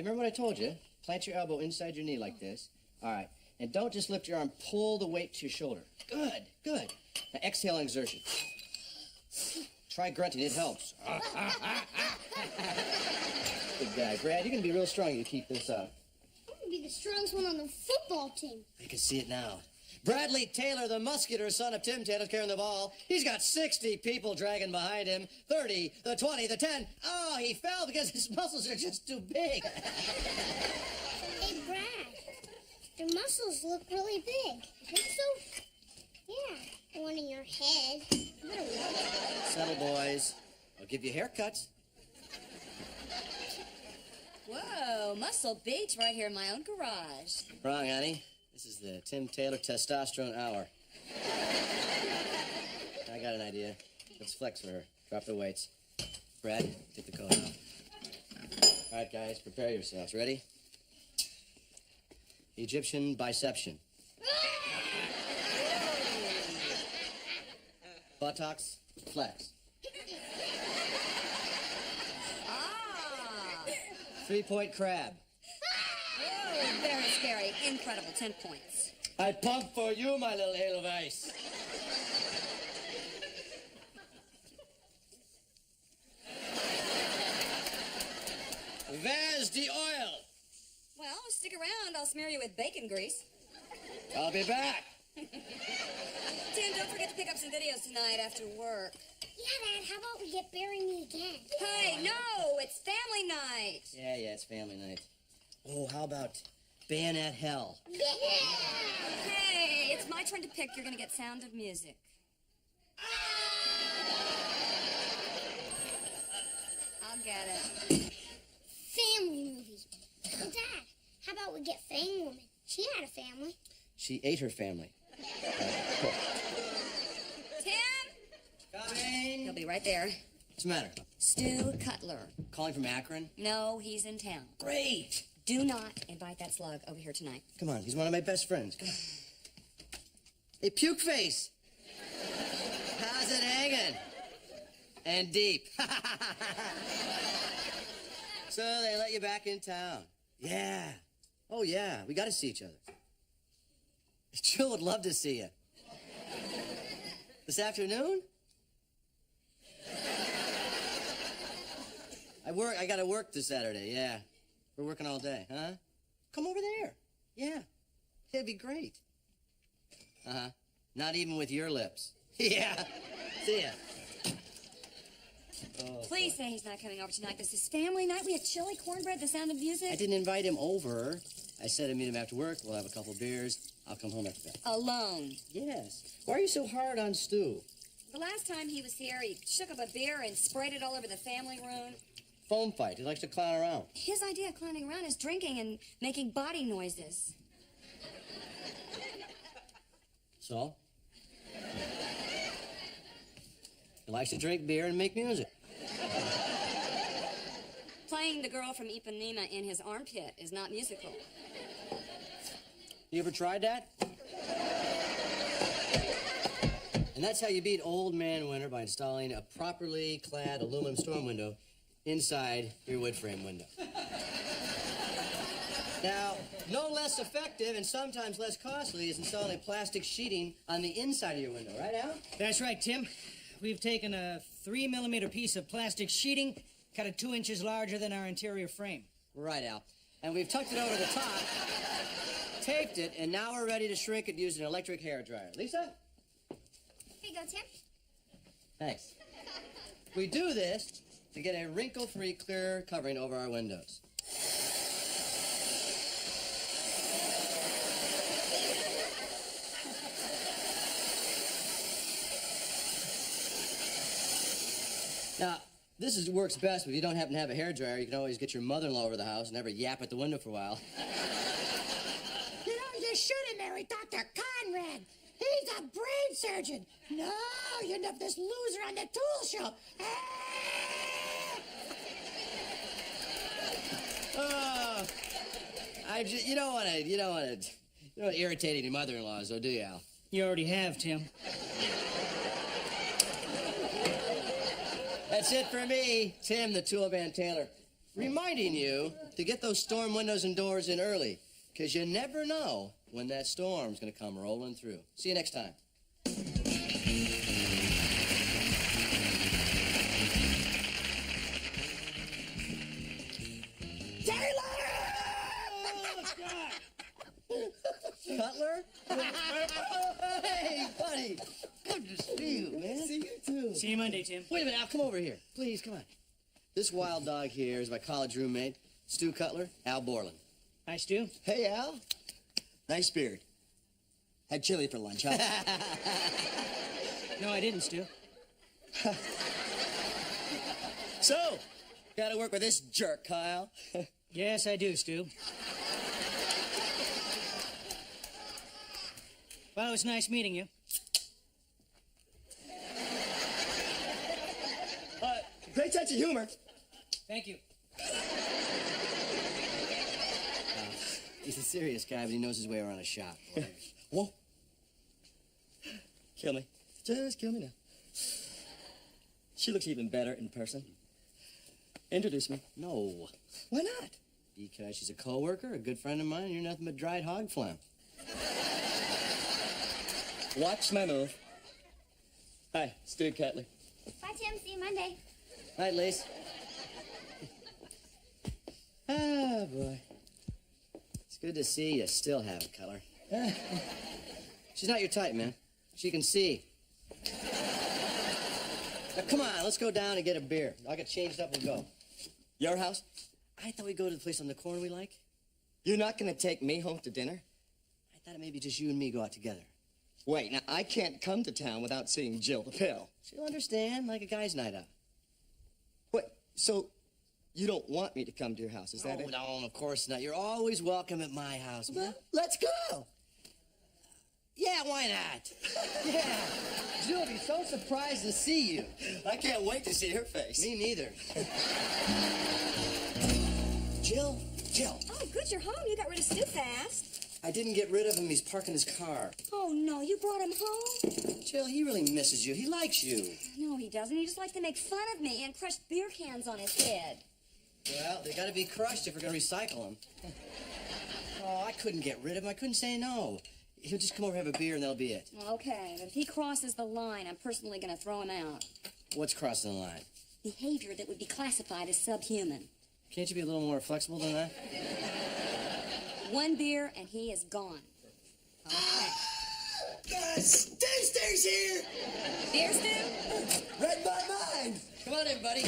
remember what I told you? Plant your elbow inside your knee like this. All right. And don't just lift your arm. Pull the weight to your shoulder. Good, good. Now exhale on exertion. Try grunting. It helps. Good guy. Brad, you're going to be real strong if you keep this up. I'm going to be the strongest one on the football team. I can see it now. Bradley Taylor, the muscular son of Tim Taylor, carrying the ball. He's got 60 people dragging behind him. 30, the 20, the 10. Oh, he fell because his muscles are just too big. Hey, Brad, your muscles look really big. You think so? Yeah, the one in your head. Settle, boys. I'll give you haircuts. Whoa, Muscle Beach right here in my own garage. Wrong, honey. This is the Tim Taylor Testosterone Hour. I got an idea. Let's flex for her. Drop the weights. Brad, take the coat off. All right, guys, prepare yourselves. Ready? Egyptian biception. Buttocks, flex. Ah! 3-point crab. Oh, very scary. Incredible. 10 points. I pump for you, my little hail of ice. Where's the oil? Well, stick around. I'll smear you with bacon grease. I'll be back. Tim, don't forget to pick up some videos tonight after work. Yeah, Dad, how about we get Bury Me Again? Hey, no, it's family night. Yeah, it's family night. Oh, how about Bayonet Hell? Yeah! Hey, it's my turn to pick. You're going to get Sound of Music. I'll get it. Family movie. Oh, Dad, how about we get Fang Woman? She had a family. She ate her family. Tim? Coming. He'll be right there. What's the matter? Stu Cutler. Calling from Akron? No, he's in town. Great. Do not invite that slug over here tonight. Come on, he's one of my best friends. Come on. Hey, puke face. How's it hanging? And deep. So they let you back in town. Yeah. Oh, yeah. We got to see each other. Jill would love to see you. This afternoon? I got to work this Saturday, yeah. We're working all day, huh? Come over there. Yeah. It'd be great. Uh-huh. Not even with your lips. Yeah. See ya. Oh, Please say he's not coming over tonight. This is family night. We have chili, cornbread, the Sound of Music. I didn't invite him over. I said I'd meet him after work. We'll have a couple beers. I'll come home after that. Alone. Yes. Why are you so hard on Stu? The last time he was here, he shook up a beer and sprayed it all over the family room. Foam fight. He likes to clown around. His idea of clowning around is drinking and making body noises. So? He likes to drink beer and make music. Playing the girl from Ipanema in his armpit is not musical. You ever tried that? And that's how you beat Old Man Winter, by installing a properly clad aluminum storm window inside your wood frame window. Now, no less effective and sometimes less costly is installing plastic sheeting on the inside of your window, right, Al? That's right, Tim. We've taken a 3mm piece of plastic sheeting, cut it 2 inches larger than our interior frame. Right, Al. And we've tucked it over the top, taped it, and now we're ready to shrink it using an electric hairdryer. Lisa? Here you go, Tim. Thanks. We do this to get a wrinkle-free, clear covering over our windows. Now, this works best, but if you don't happen to have a hairdryer, you can always get your mother-in-law over the house and have her yap at the window for a while. You know, you should have married Dr. Conrad. He's a brain surgeon. No, you end up this loser on the tool show. Oh, you don't want to irritate any mother-in-laws, though, do you, Al? You already have, Tim. That's it for me, Tim the Tool Man Taylor, reminding you to get those storm windows and doors in early, because you never know when that storm's going to come rolling through. See you next time. Cutler? Hey, buddy. Good to see you, man. See you too. See you Monday, Tim. Wait a minute, Al, come over here. Please, come on. This wild dog here is my college roommate, Stu Cutler, Al Borland. Hi, Stu. Hey, Al. Nice beard. Had chili for lunch, huh? No, I didn't, Stu. So, gotta work with this jerk, Kyle. Yes, I do, Stu. Well, it was nice meeting you. Great sense of humor. Thank you. He's a serious guy, but he knows his way around a shop. Whoa. Kill me. Just kill me now. She looks even better in person. Introduce me. No. Why not? Because she's a co-worker, a good friend of mine, and you're nothing but dried hog phlegm. Watch my move. Hi, Stu Cutler. Bye, Tim. See you Monday. Night, Lise. Ah, boy. It's good to see you still have it, Cutler. She's not your type, man. She can see. Now, come on, let's go down and get a beer. I'll get changed up and go. Your house? I thought we'd go to the place on the corner we like. You're not gonna take me home to dinner? I thought maybe just you and me go out together. Wait, now I can't come to town without seeing Jill the Pill. She'll understand, like a guy's night out. Wait, so you don't want me to come to your house, is that it? No, of course not. You're always welcome at my house, man. Well, let's go. Yeah, why not? Yeah. Jill will be so surprised to see you. I can't wait to see her face. Me neither. Jill? Oh, good, you're home. You got rid of Stu fast. I didn't get rid of him. He's parking his car. Oh, no, you brought him home? Jill, he really misses you. He likes you. No, he doesn't. He just likes to make fun of me and crush beer cans on his head. Well, they gotta be crushed if we're gonna recycle them. Oh, I couldn't get rid of him. I couldn't say no. He'll just come over and have a beer and that'll be it. Okay, but if he crosses the line, I'm personally going to throw him out. What's crossing the line? Behavior that would be classified as subhuman. Can't you be a little more flexible than that? One beer and he is gone. Stu's here! Beer, Stu? Read my mind! Come on in, buddy.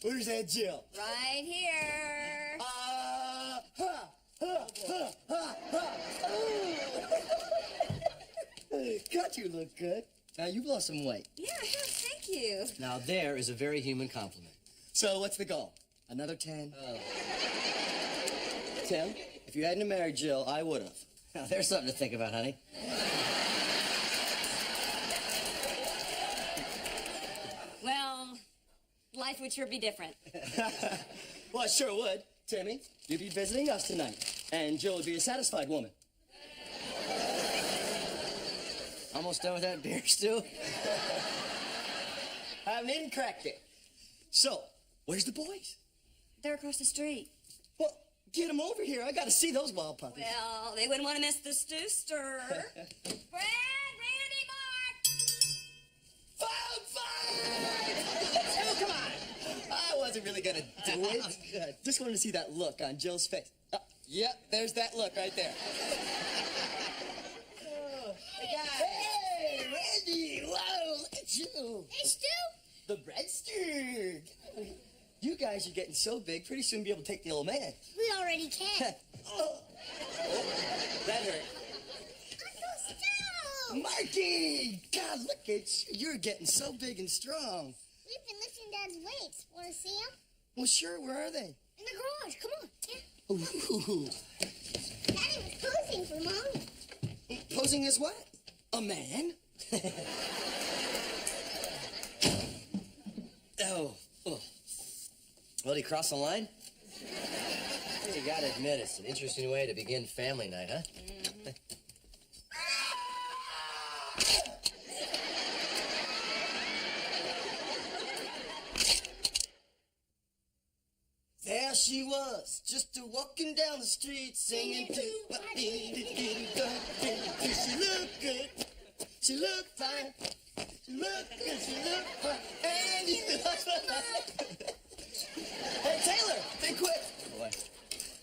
Where's that Jill? Right here. God, you look good. Now, you've lost some weight. Yeah, I have. Thank you. Now, there is a very human compliment. So, what's the goal? Another 10? Oh. Tim, if you hadn't married Jill, I would have. Now, there's something to think about, honey. Well, life would sure be different. Well, it sure would. Timmy, you'd be visiting us tonight, and Jill would be a satisfied woman. Almost done with that beer, Stu? I haven't even cracked it. So, where's the boys? They're across the street. Well, get them over here. I gotta see those wild puppies. Well, they wouldn't want to miss the stew stir. Brad, Randy, Mark! Oh, come on. I wasn't really gonna do it. Good. Just wanted to see that look on Jill's face. Yep, there's that look right there. Hey, Randy! Whoa, look at you. Hey, Stu. The breadstick. You guys are getting so big, pretty soon be able to take the old man. We already can. Oh, that hurt. Uncle Stu. Marky! God, look at you. You're getting so big and strong. We've been lifting Dad's weights. Want to see him? Well, sure, where are they? In the garage. Come on. Yeah. Ooh. Daddy was posing for Mom. Posing as what? A man? Oh. Well, did he cross the line? You gotta admit, it's an interesting way to begin family night, huh? There she was, just walking down the street singing She looked good, she looked fine, she looked good, she looked fine, and you Hey, Taylor, be quick. Boy,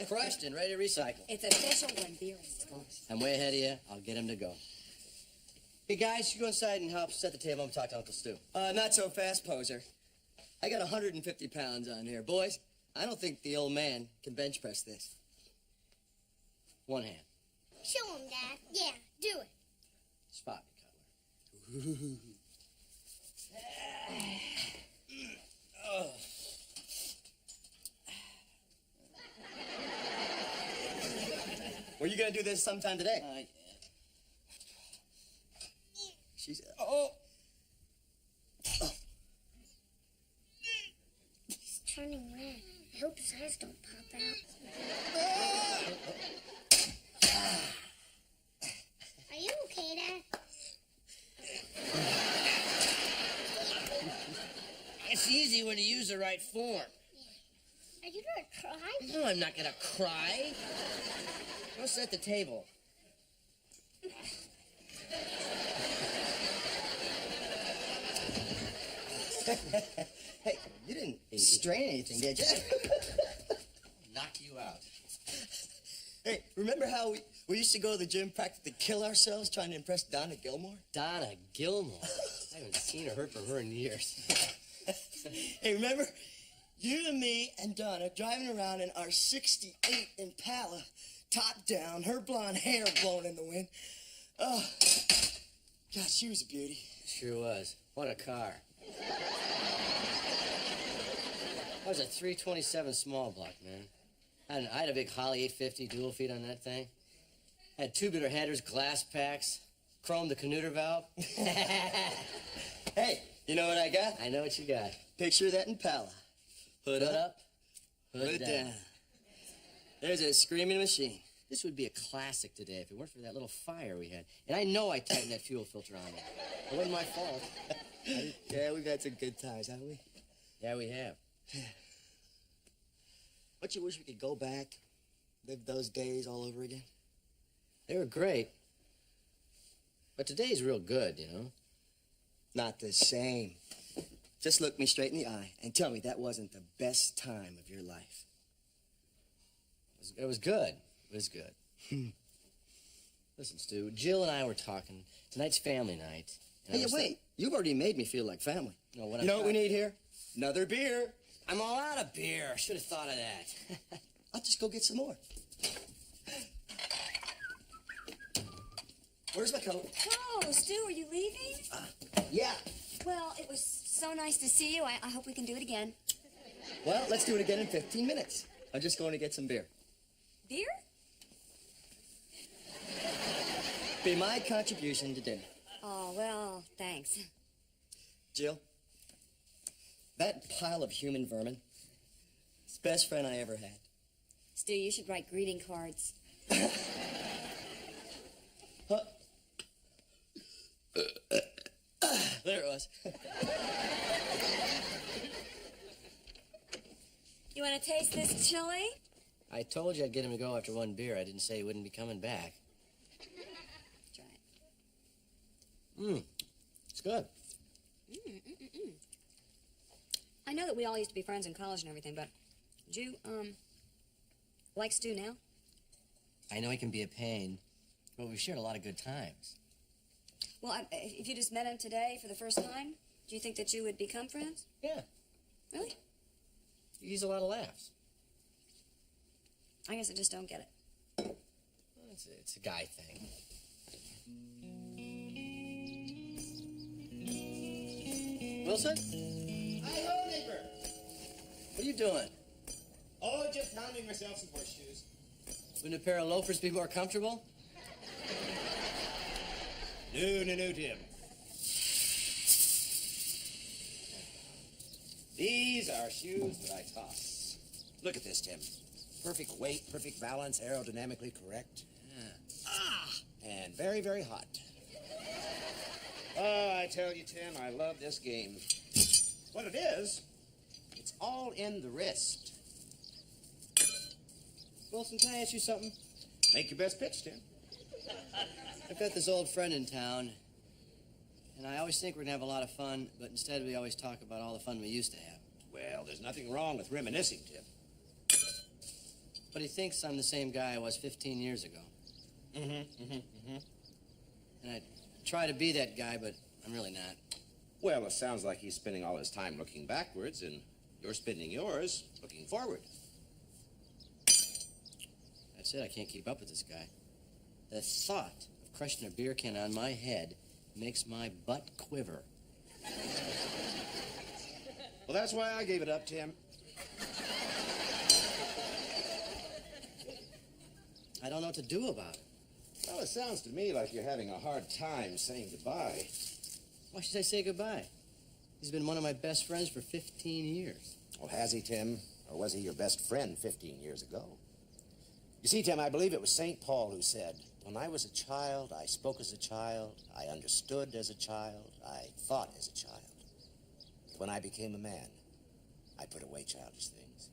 crushed and ready to recycle. It's official when beer is gone. I'm way ahead of you. I'll get him to go. Hey, guys, you go inside and help set the table. I'm talking to Uncle Stu. Not so fast, poser. I got 150 pounds on here. Boys, I don't think the old man can bench press this. One hand. Show him, Dad. Yeah, do it. Spot me, Cutler. Were you gonna do this sometime today? Yeah. She's. Oh. He's turning red. I hope his eyes don't pop out. Are you okay, Dad? It's easy when you use the right form. Are you gonna cry? No, I'm not gonna cry. Go set the table. Hey, you didn't strain anything, did you? Knock you out. Hey, remember how we used to go to the gym practically kill ourselves trying to impress Donna Gilmore? Donna Gilmore? I haven't seen or heard from her in years. Hey, remember? You and me and Donna driving around in our 68 Impala, top down, her blonde hair blowing in the wind. Oh, God, she was a beauty. Sure was. What a car. I was a 327 small block, man. I had a big Holly 850 dual feed on that thing. Had tubular headers, glass packs, chromed the Canuter valve. Hey, you know what I got? I know what you got. Picture that Impala. Hood up, hood down. There's a screaming machine. This would be a classic today if it weren't for that little fire we had. And I know I tightened that fuel filter on there. It wasn't my fault. Yeah, we've had some good times, haven't we? Yeah, we have. Don't you wish we could go back, live those days all over again? They were great. But today's real good, you know? Not the same. Just look me straight in the eye and tell me that wasn't the best time of your life. It was good. It was good. Listen, Stu, Jill and I were talking. Tonight's family night. Hey, wait. You've already made me feel like family. No, you know what we need here? Another beer. I'm all out of beer. I should have thought of that. I'll just go get some more. Where's my coat? Oh, Stu, are you leaving? Yeah. Well, it was so nice to see you. I hope we can do it again. Well, let's do it again in 15 minutes. I'm just going to get some beer. Beer? Be my contribution to dinner. Oh, well, thanks. Jill, that pile of human vermin, it's the best friend I ever had. Stu, you should write greeting cards. Huh? There it was. You want to taste this chili? I told you I'd get him to go after one beer. I didn't say he wouldn't be coming back. Try it. It's good. I know that we all used to be friends in college and everything, but did you, like Stu now? I know he can be a pain, but we've shared a lot of good times. Well, if you just met him today for the first time, do you think that you would become friends? Yeah. Really? He's a lot of laughs. I guess I just don't get it. Well, it's a guy thing. Wilson? Hi-ho, neighbor. What are you doing? Oh, just pounding myself some horseshoes. Wouldn't a pair of loafers be more comfortable? No, Tim. These are shoes that I toss. Look at this, Tim. Perfect weight, perfect balance, aerodynamically correct. Yeah. And very, very hot. Oh, I tell you, Tim, I love this game. What it is, it's all in the wrist. Wilson, can I ask you something? Make your best pitch, Tim. I've got this old friend in town, and I always think we're gonna have a lot of fun, but instead we always talk about all the fun we used to have. Well, there's nothing wrong with reminiscing, Tim. But he thinks I'm the same guy I was 15 years ago. And I try to be that guy, but I'm really not. Well, it sounds like he's spending all his time looking backwards, and you're spending yours looking forward. That's it, I can't keep up with this guy. The thought of crushing a beer can on my head makes my butt quiver. Well, that's why I gave it up, Tim. I don't know what to do about it. Well, it sounds to me like you're having a hard time saying goodbye. Why should I say goodbye? He's been one of my best friends for 15 years. Well, has he, Tim? Or was he your best friend 15 years ago? You see, Tim, I believe it was St. Paul who said, "When I was a child, I spoke as a child, I understood as a child, I thought as a child. But when I became a man, I put away childish things."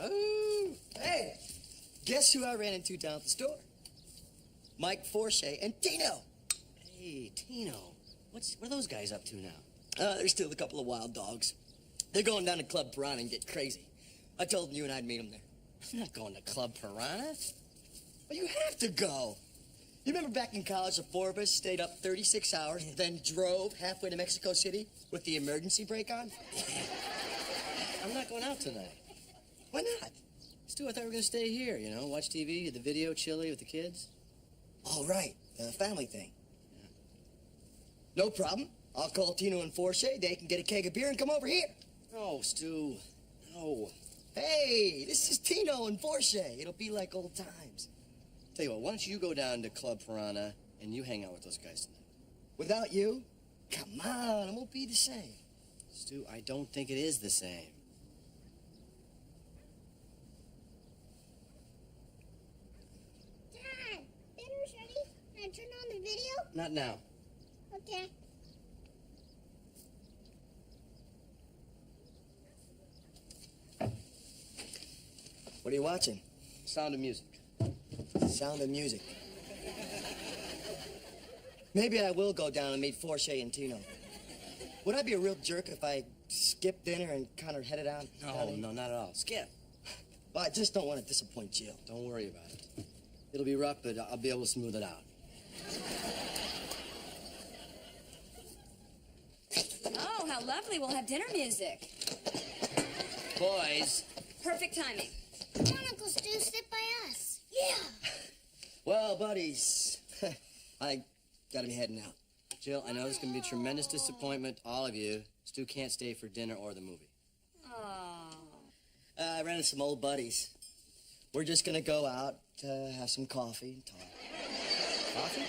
Oh, hey, guess who I ran into down at the store? Mike Forshey and Tino. Hey, Tino, what are those guys up to now? They're still a couple of wild dogs. They're going down to Club Piranha and get crazy. I told them you and I'd meet them there. I'm not going to Club Piranha. Well, you have to go. You remember back in college, the four of us stayed up 36 hours, then drove halfway to Mexico City with the emergency brake on? I'm not going out tonight. Why not? Stu, I thought we were going to stay here, you know, watch TV, the video, chilly with the kids. Oh, right. The family thing. Yeah. No problem. I'll call Tino and Forshey. They can get a keg of beer and come over here. No, Stu. No. Hey, this is Tino and Forshey. It'll be like old times. Tell you what, why don't you go down to Club Piranha and you hang out with those guys tonight? Without you? Come on, it won't be the same. Stu, I don't think it is the same. Dad, dinner's ready. Can I turn on the video? Not now. Okay. What are you watching? Sound of Music. Sound of Music. Maybe I will go down and meet Forshey and Tino. Would I be a real jerk if I skipped dinner and kind of headed out? No, not at all. Skip. Well, I just don't want to disappoint Jill. Don't worry about it. It'll be rough, but I'll be able to smooth it out. Oh, how lovely. We'll have dinner music. Boys. Perfect timing. Come on, Uncle Stu, sit by us. Yeah. Well, buddies, I gotta be heading out. Jill, I know this is going to be a tremendous disappointment to all of you. Stu can't stay for dinner or the movie. Oh. I ran into some old buddies. We're just gonna go out to have some coffee and talk. Coffee?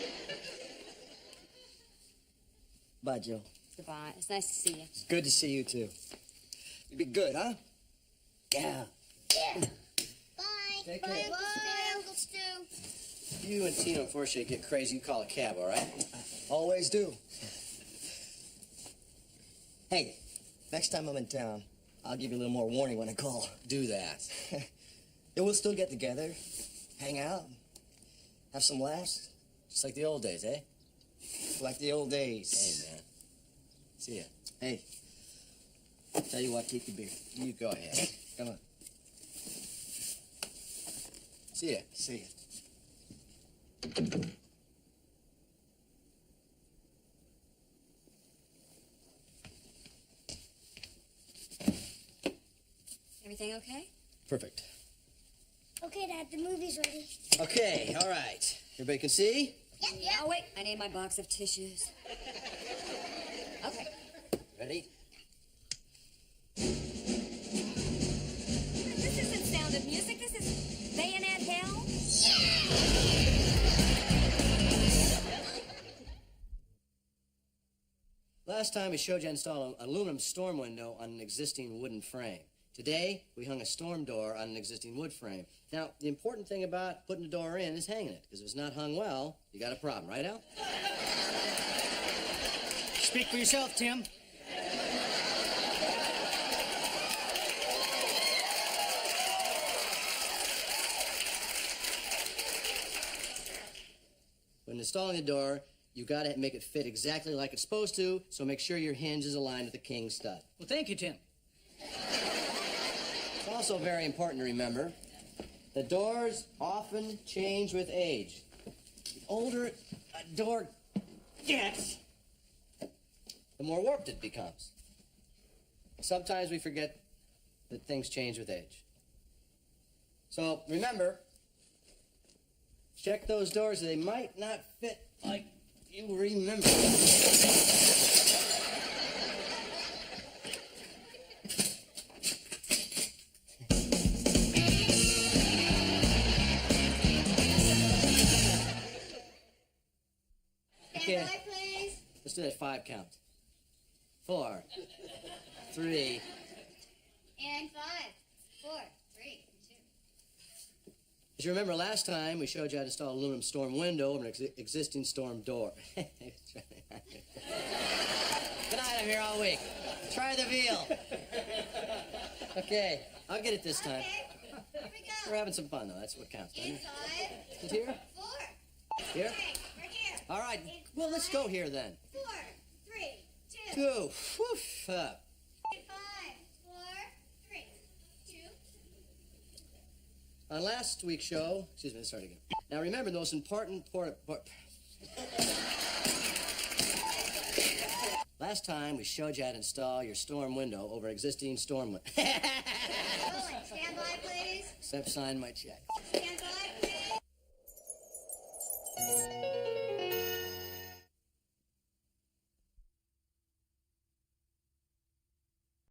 Bye, Jill. Goodbye. It's nice to see you. Good to see you, too. You be good, huh? Yeah. Yeah. Bye. Take Bye, care. Uncle Stu. You and Tino and Forshey get crazy, you call a cab, all right? Always do. Hey, next time I'm in town, I'll give you a little more warning when I call. Do that. And we'll still get together, hang out, have some laughs. Just like the old days, eh? Like the old days. Hey, man. See ya. Hey, tell you what, keep the beer. You go ahead. Come on. See ya. See ya. Everything okay? Perfect. Okay, Dad, the movie's ready. Okay, all right. Everybody can see? Yep, Yeah, oh, wait. I need my box of tissues. Okay. Ready? This isn't Sound of Music. This is Bayonet Hell. Last time we showed you how to install an aluminum storm window on an existing wooden frame. Today, we hung a storm door on an existing wood frame. Now, the important thing about putting the door in is hanging it, because if it's not hung well, you got a problem, right, Al? Speak for yourself, Tim. installing the door, you got to make it fit exactly like it's supposed to, so make sure your hinge is aligned with the king stud. Well, thank you, Tim. It's also very important to remember the doors often change with age. The older a door gets, the more warped it becomes. Sometimes we forget that things change with age. So remember, check those doors. They might not fit like you remember. Okay, please. let's do that 5 count. 4, 3. And 5, 4, 3, 2. As you remember last time, we showed you how to install an aluminum storm window over an existing storm door. Good night, I'm here all week. Try the veal. Okay, I'll get it this time. Okay, here we go. We're having some fun, though. That's what counts, doesn't In it? 5, Is it here? 4. Here? Okay, right here. All right. Well, let's go here then. 4, 3, 2. 2. Woof. Up. 5, 4, 3, 2. On last week's show, excuse me, let's start again. Now remember, the most important last time we showed you how to install your storm window over existing storm window. Rolling. Stand by, please. Except sign my check. Stand by, please.